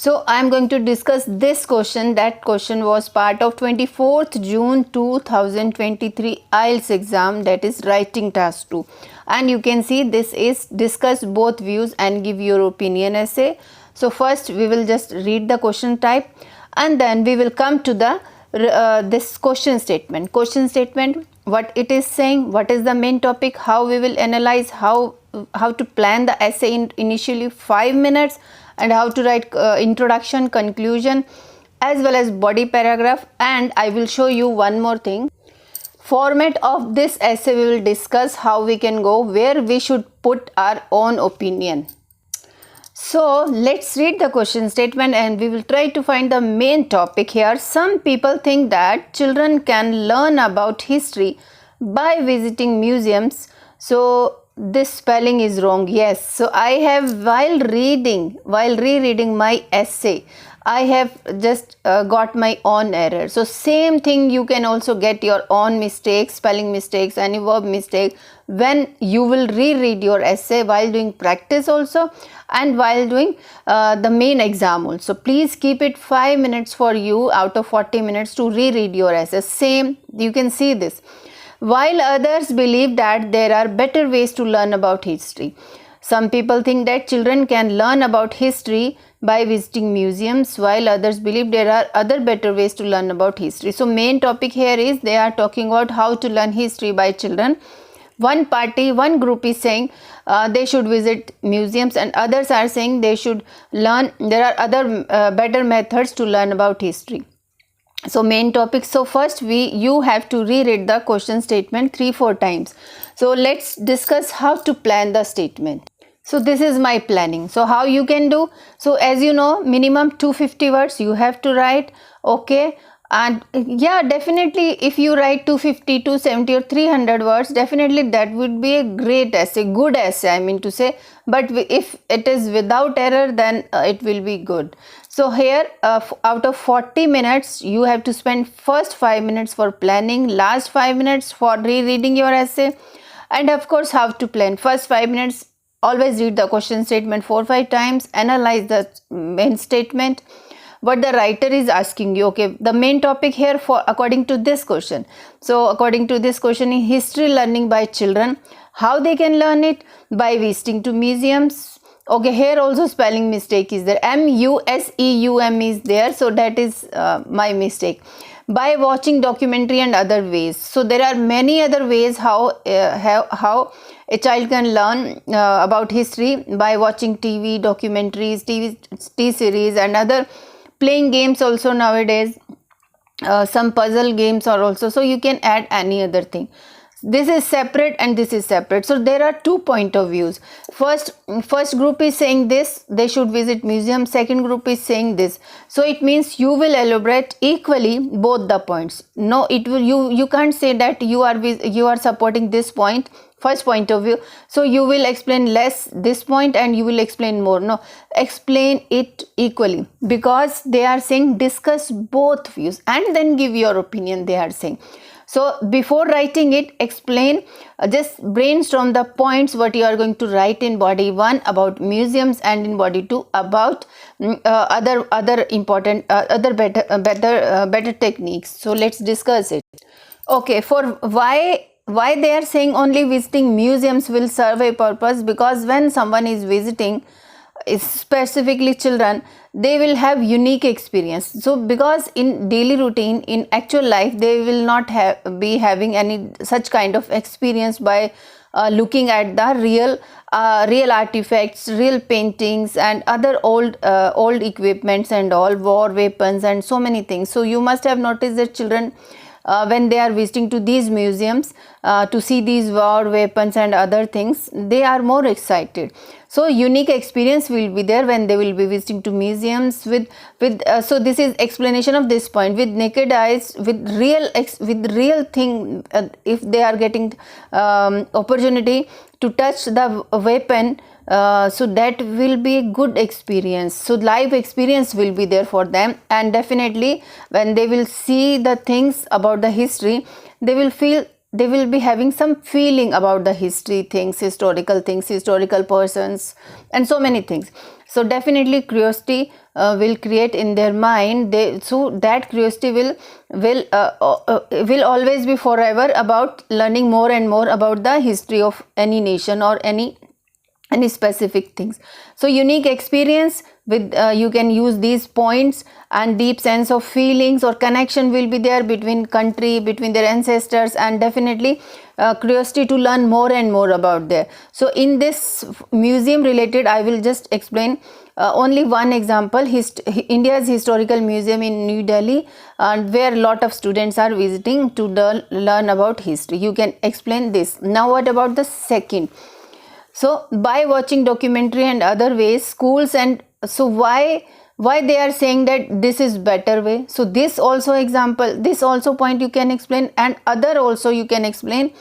So I am going to discuss this question. That question was part of 24th June 2023 IELTS exam, that is writing task 2. And you can see this is discuss both views and give your opinion essay. So first we will just read the question type and then we will come to the this question statement. Question statement, what it is saying, what is the main topic, how we will analyze, how to plan the essay in initially 5 minutes, and how to write introduction, conclusion, as well as body paragraph. And I will show you one more thing. Format of this essay, we will discuss how we can go, where we should put our own opinion. So let's read the question statement and we will try to find the main topic here. Some people think that children can learn about history by visiting museums. So this spelling is wrong. Yes, so I have while rereading my essay, I have just got my own error. So same thing, you can also get your own mistakes, spelling mistakes, any verb mistake when you will reread your essay while doing practice also and while doing the main exam also. Please keep it 5 minutes for you out of 40 minutes to reread your essay. Same, you can see this. While others believe that there are better ways to learn about history. Some people think that children can learn about history by visiting museums, while others believe there are other better ways to learn about history. So main topic here is they are talking about how to learn history by children. One group is saying they should visit museums, and others are saying they should learn, there are other better methods to learn about history. So main topic. So first you have to reread the question statement 3-4 times. So let's discuss how to plan the statement. So this is my planning. So how you can do? So as you know, minimum 250 words you have to write. Okay. And yeah, definitely if you write 250, 270 or 300 words, definitely that would be a great essay, good essay, I mean to say. But if it is without error, then it will be good. So here out of 40 minutes, you have to spend first 5 minutes for planning, last 5 minutes for rereading your essay. And of course, how to plan. First 5 minutes, always read the question statement 4-5 times, analyze the main statement, what the writer is asking you. Okay, the main topic here for according to this question. So according to this question is history learning by children. How they can learn it? By visiting to museums. Okay, here also spelling mistake is there. museum is there, so that is my mistake. By watching documentary and other ways. So there are many other ways how a child can learn about history, by watching TV, documentaries, TV series and other, playing games also nowadays. Some puzzle games are also, so you can add any other thing. This is separate and this is separate. So there are 2 point of views. First group is saying this, they should visit museum. Second group is saying this. So it means you will elaborate equally both the points. No, it will, you can't say that you are supporting this point, first point of view, so you will explain less this point and you will explain more. No, explain it equally, because they are saying discuss both views and then give your opinion, they are saying. So before writing it, explain, just brainstorm the points what you are going to write in body 1 about museums and in body 2 about other important better techniques. So let's discuss it. Okay, for why they are saying only visiting museums will serve a purpose, because when someone is visiting, specifically children, they will have unique experience. So because in daily routine, in actual life, they will not be having any such kind of experience by looking at the real artifacts, real paintings and other old equipments and all, war weapons and so many things. So you must have noticed that children when they are visiting to these museums to see these war weapons and other things, they are more excited. So unique experience will be there when they will be visiting to museums with so this is explanation of this point, with naked eyes, with real thing. If they are getting opportunity to touch the weapon, so that will be a good experience. So live experience will be there for them, and definitely when they will see the things about the history, they will feel they will be having some feeling about the history things, historical persons, and so many things. So definitely curiosity will create in their mind. So that curiosity will always be forever about learning more and more about the history of any nation or any specific things. So unique experience with you can use these points, and deep sense of feelings or connection will be there between country, between their ancestors, and definitely curiosity to learn more and more about there. So in this museum related, I will just explain only one example, India's historical museum in New Delhi, where a lot of students are visiting to learn about history. You can explain this. Now what about the second? So by watching documentary and other ways, schools, and so why they are saying that this is better way. So this also example, this also point you can explain, and other also you can explain.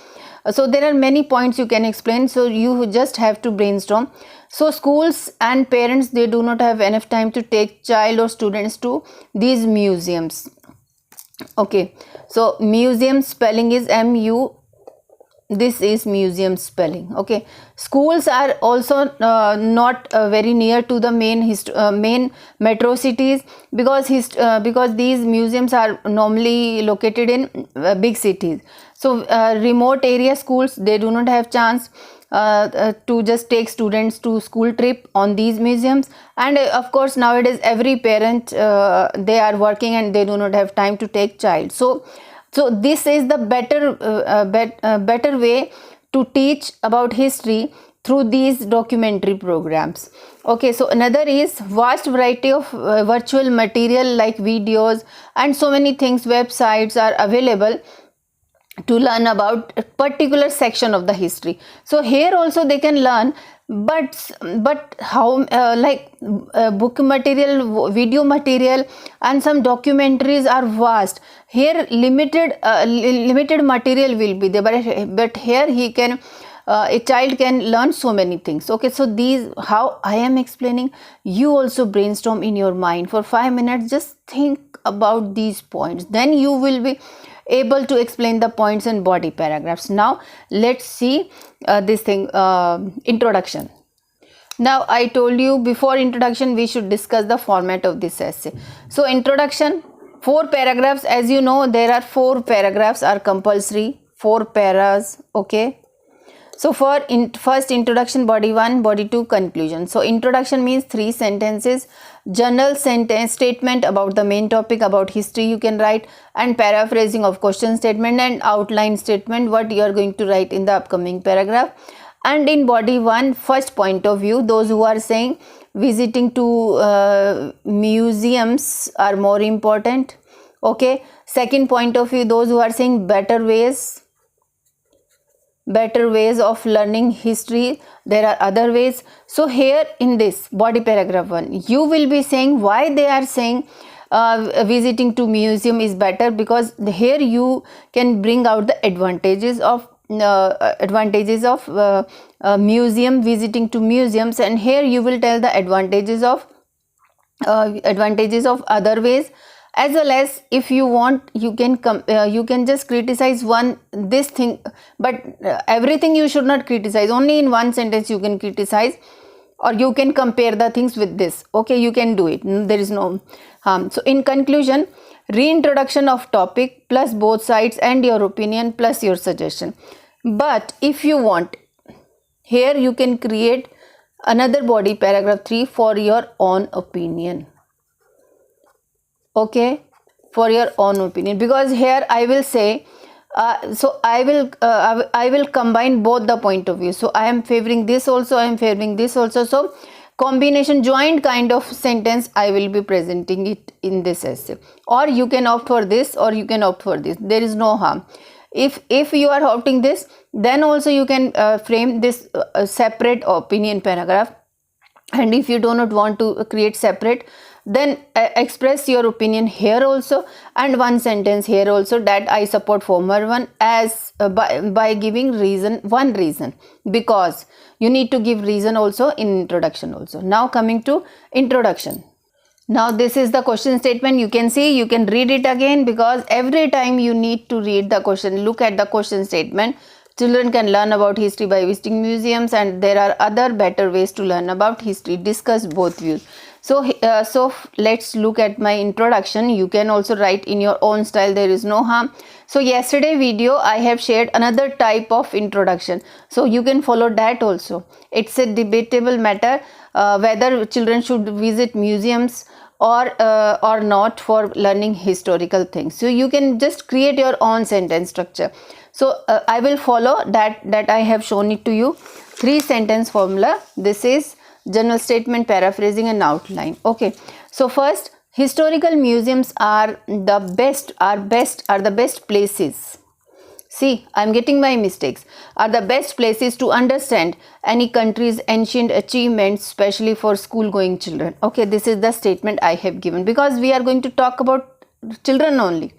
So there are many points you can explain, so you just have to brainstorm. So schools and parents, they do not have enough time to take child or students to these museums. Okay, so museum spelling is MU, this is museum spelling. Okay, schools are also not very near to the main metro cities, because these museums are normally located in big cities. So remote area schools, they do not have chance to just take students to school trip on these museums. And of course nowadays every parent they are working and they do not have time to take child. So this is the better way to teach about history through these documentary programs. Okay, so another is vast variety of virtual material like videos and so many things, websites are available to learn about a particular section of the history. So here also they can learn, but how book material, video material, and some documentaries are vast. Here limited material will be there, but here he can a child can learn so many things. Okay, so these, how I am explaining, you also brainstorm in your mind for 5 minutes, just think about these points, then you will be able to explain the points in body paragraphs. Now let's see this thing, introduction. Now I told you before introduction we should discuss the format of this essay. So introduction, 4 paragraphs. As you know, there are 4 paragraphs are compulsory, 4 paras. Okay, so for first introduction, body 1, body 2, conclusion. So introduction means 3 sentences, general sentence statement about the main topic, about history you can write, and paraphrasing of question statement and outline statement what you are going to write in the upcoming paragraph. And in body 1, first point of view, those who are saying visiting to museums are more important. Okay, second point of view, those who are saying better ways of learning history, there are other ways. So here in this body paragraph 1, you will be saying why they are saying visiting to museum is better, because here you can bring out the advantages of museum, visiting to museums, and here you will tell the advantages of other ways. As well as if you want, you can just criticize this thing, but everything you should not criticize, only in one sentence you can criticize, or you can compare the things with this. Okay, you can do it, there is no harm. So in conclusion, reintroduction of topic plus both sides and your opinion plus your suggestion. But if you want, here you can create another body paragraph 3 for your own opinion. Okay, for your own opinion, because here I will say so I will combine both the point of view. So I am favoring this also, I am favoring this also. So combination, joint kind of sentence I will be presenting it in this essay, or you can opt for this or you can opt for this, there is no harm. If you are opting this, then also you can frame this separate opinion paragraph, and if you do not want to create separate, then express your opinion here also, and one sentence here also, that I support former one, as by giving one reason, because you need to give reason also in introduction also. Now coming to introduction. Now this is the question statement. You can see, you can read it again, because every time you need to read the question, look at the question statement, Children can learn about history by visiting museums, and there are other better ways to learn about history. Discuss both views. So let's look at my introduction. You can also write in your own style, there is no harm. So yesterday video I have shared another type of introduction, so you can follow that also. It's a debatable matter whether children should visit museums or not for learning historical things. So you can just create your own sentence structure. So I will follow that I have shown it to you. 3 sentence formula. This is general statement, paraphrasing and outline. Okay, so first, historical museums are the best places. See, I am getting my mistakes. Are the best places to understand any country's ancient achievements, especially for school going children. Okay, this is the statement I have given, because we are going to talk about children only.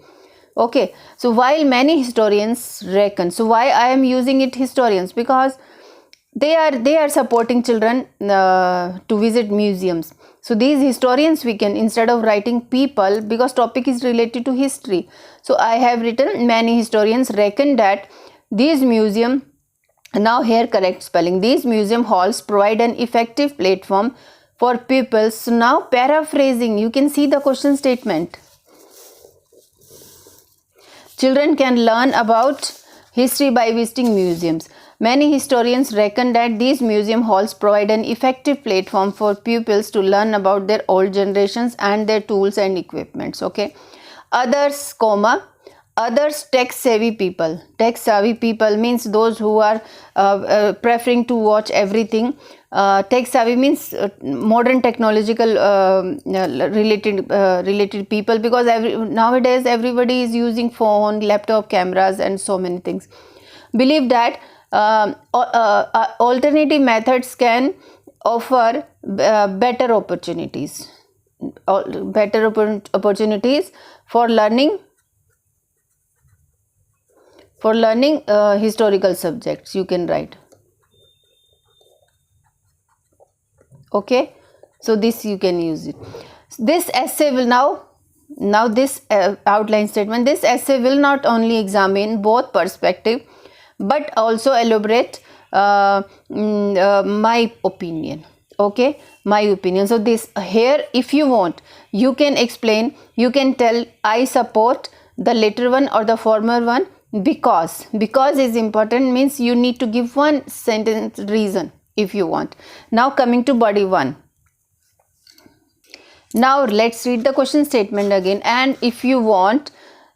Okay, so while many historians reckon, so why I am using it historians, because they are supporting children to visit museums. So these historians, we can, instead of writing people, because topic is related to history, so I have written many historians reckon that these museum, now here correct spelling, these museum halls provide an effective platform for pupils. So now paraphrasing, you can see the question statement. Children can learn about history by visiting museums. Many historians reckon that these museum halls provide an effective platform for pupils to learn about their old generations and their tools and equipments. Okay. Others tech-savvy people. Tech-savvy people means those who are preferring to watch everything. Tech-savvy means modern technological related people, because nowadays everybody is using phone, laptop, cameras and so many things. Believe that alternative methods can offer better opportunities for learning historical subjects. You can write. Okay, so this you can use it. This essay will now this outline statement, this essay will not only examine both perspective but also elaborate my opinion. Okay, my opinion. So this here, if you want, you can explain, you can tell I support the later one or the former one, because is important, means you need to give one sentence reason if you want. Now coming to body 1. Now let's read the question statement again, and if you want,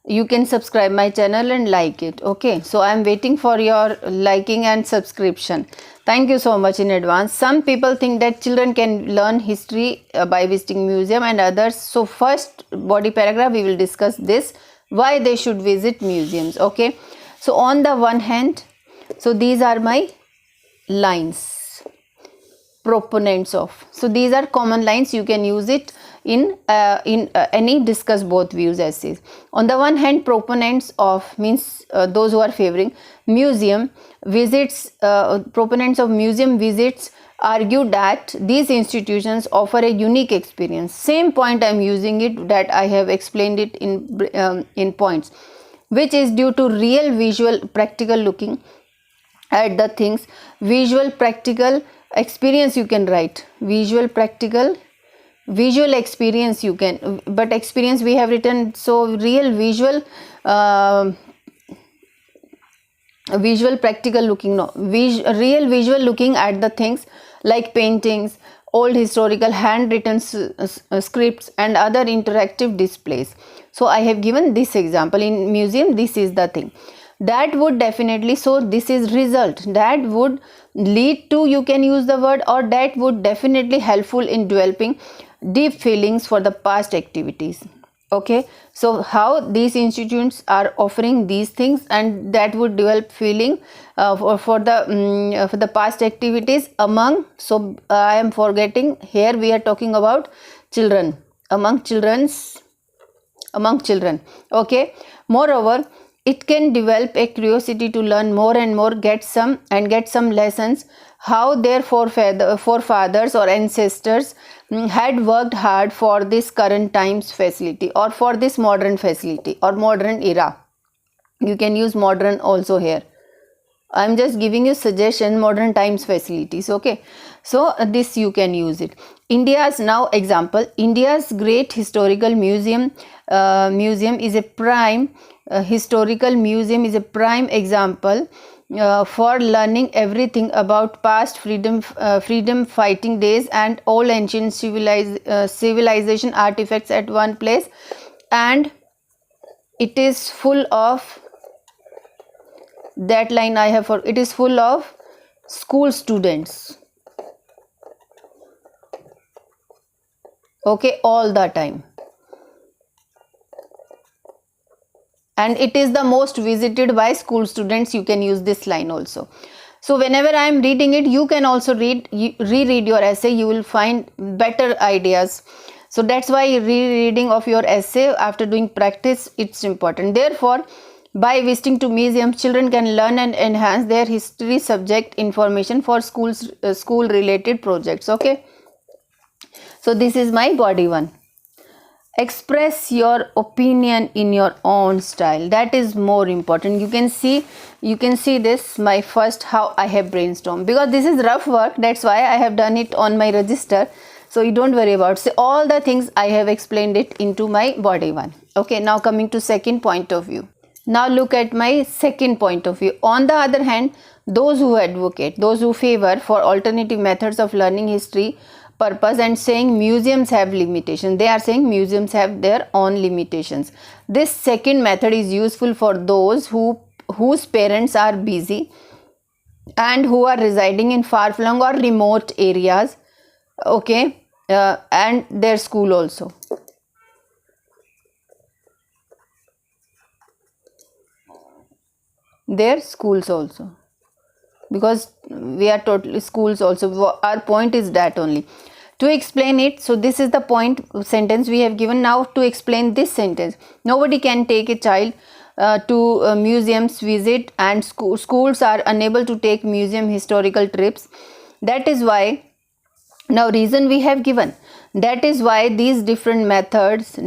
you can subscribe my channel and like it. Okay, so I am waiting for your liking and subscription. Thank you so much in advance. Some people think that children can learn history by visiting museum, and others. So first body paragraph we will discuss this, why they should visit museums. Okay, so on the one hand, so these are my lines, proponents of. So these are common lines, you can use it in any discuss both views essays. On the one hand, proponents of means those who are favoring museum visits, proponents of museum visits argue that these institutions offer a unique experience. Same point I am using it, that I have explained it in points, which is due to real visual practical looking at the things. Visual practical experience, you can write visual experience, you can, but experience we have written. So real visual practical looking, no, real visual looking at the things like paintings, old historical handwritten scripts and other interactive displays. So I have given this example in museum. This is the thing that would definitely, so this is result that would lead to, you can use the word, or that would definitely helpful in developing deep feelings for the past activities. Okay, so how these institutes are offering these things, and that would develop feeling for the past activities among. So I am forgetting here, we are talking about children, among children. Okay, moreover, it can develop a curiosity to learn more and more, get some lessons how their forefathers or ancestors had worked hard for this current times facility, or for this modern facility or modern era. You can use modern also here. I'm just giving you suggestion, modern times facilities. Okay, so this you can use it. India's now example, India's great historical museum is a prime historical museum is a prime example for learning everything about past freedom fighting days and all ancient civilization artifacts at one place, and it is full of, that line I have for, it is full of school students. Okay, all the time, and it is the most visited by school students. You can use this line also. So whenever I am reading it, you can also reread your essay. You will find better ideas. So that's why rereading of your essay after doing practice, it's important. Therefore, by visiting to museums, children can learn and enhance their history subject information for school related projects. Okay, so this is my body 1. Express your opinion in your own style. That is more important. You can see this, my first, how I have brainstormed, because this is rough work. That's why I have done it on my register. So you don't worry about, so all the things I have explained it into my body 1. Okay, now coming to second point of view. Now look at my second point of view. On the other hand, those who advocate, those who favor for alternative methods of learning history purpose and saying museums have limitations, they are saying museums have their own limitations. This second method is useful for those whose parents are busy and who are residing in far-flung or remote areas. Okay, and their school also. Their schools also, because we are totally schools also. Our point is that only. To explain it, so this is the point sentence we have given. Now to explain this sentence, nobody can take a child to museums visit, and schools are unable to take museum historical trips. That is why, now reason we have given, that is why these different methods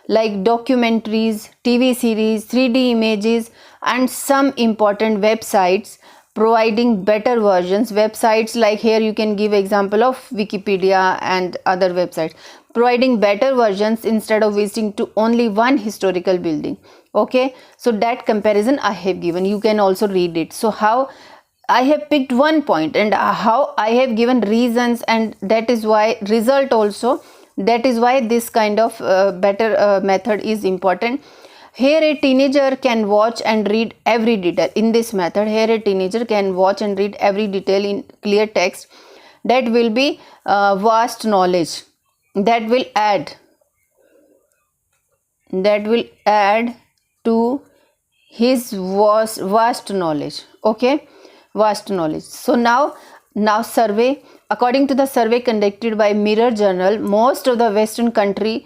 like documentaries, TV series, 3D images, and some important websites providing better versions. Websites like, here you can give example of Wikipedia and other websites, providing better versions instead of visiting to only one historical building. Okay, so that comparison I have given. You can also read it. So how I have picked one point and how I have given reasons, and that is why result also, that is why this kind of better method is important. Here a teenager can watch and read every detail. In this method, here a teenager can watch and read every detail in clear text. That will be vast knowledge. That will add to his vast knowledge. Okay, vast knowledge. So now survey. According to the survey conducted by Mirror Journal, most of the Western country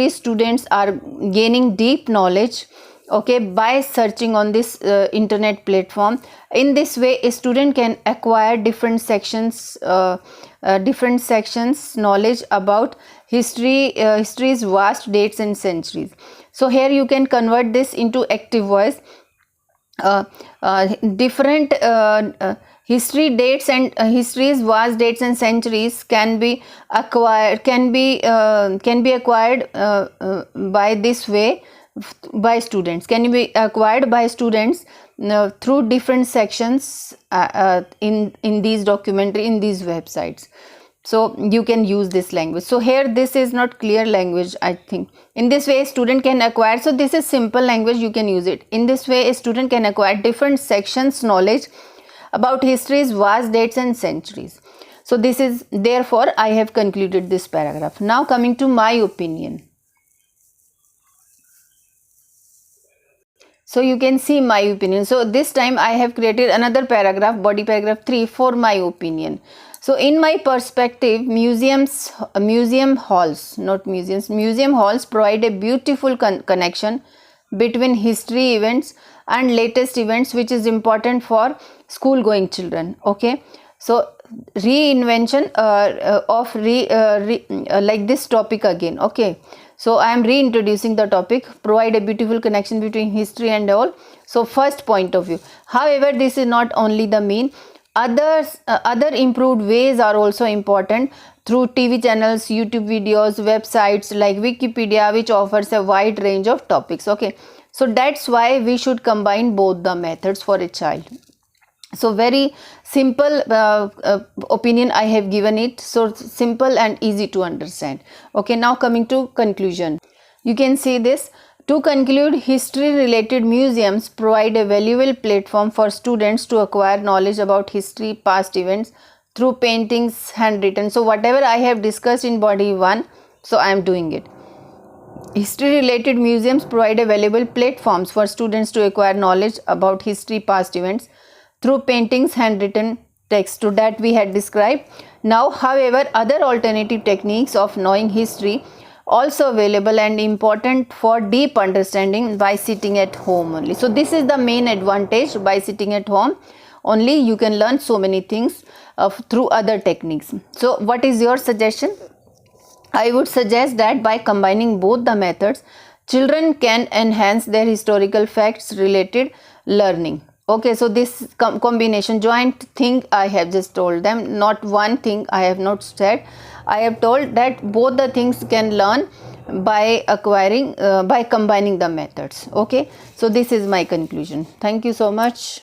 students are gaining deep knowledge, okay, by searching on this internet platform. In this way, a student can acquire different sections knowledge about history's vast dates and centuries. So here you can convert this into active voice. Different history dates and history's vast dates and centuries can be acquired by this way by students, can be acquired by students through different sections in these documentary, in these websites. So you can use this language. So here this is not clear language, I think. In this way a student can acquire, so this is simple language, you can use it. In this way a student can acquire different sections knowledge about history's vast dates and centuries. So this is, therefore I have concluded this paragraph. Now coming to my opinion. So you can see my opinion. So this time I have created another paragraph, body paragraph 3, for my opinion. So in my perspective, museum halls provide a beautiful connection between history events and latest events, which is important for school going children. Okay, so reinvention of like this topic again. Okay, So I am reintroducing the topic, provide a beautiful connection between history and all. So first point of view. However, this is not only the main. Other improved ways are also important through TV channels, YouTube videos, websites like Wikipedia, which offers a wide range of topics. Okay, so that's why we should combine both the methods for a child. So very simple opinion I have given it, so simple and easy to understand. Okay, now coming to conclusion, you can see this. To conclude, history related museums provide a valuable platform for students to acquire knowledge about history, past events through paintings, handwritten. So whatever I have discussed in body 1, so I am doing it. History related museums provide a valuable platforms for students to acquire knowledge about history, past events through paintings, handwritten text, to that we had described. Now, however, other alternative techniques of knowing history also available and important for deep understanding by sitting at home only. So this is the main advantage. By sitting at home only, you can learn so many things through other techniques. So what is your suggestion? I would suggest that by combining both the methods, children can enhance their historical facts related learning. Okay, so this combination, joint thing I have just told them, not one thing I have not said. I have told that both the things can learn by acquiring, by combining the methods. Okay, so this is my conclusion. Thank you so much.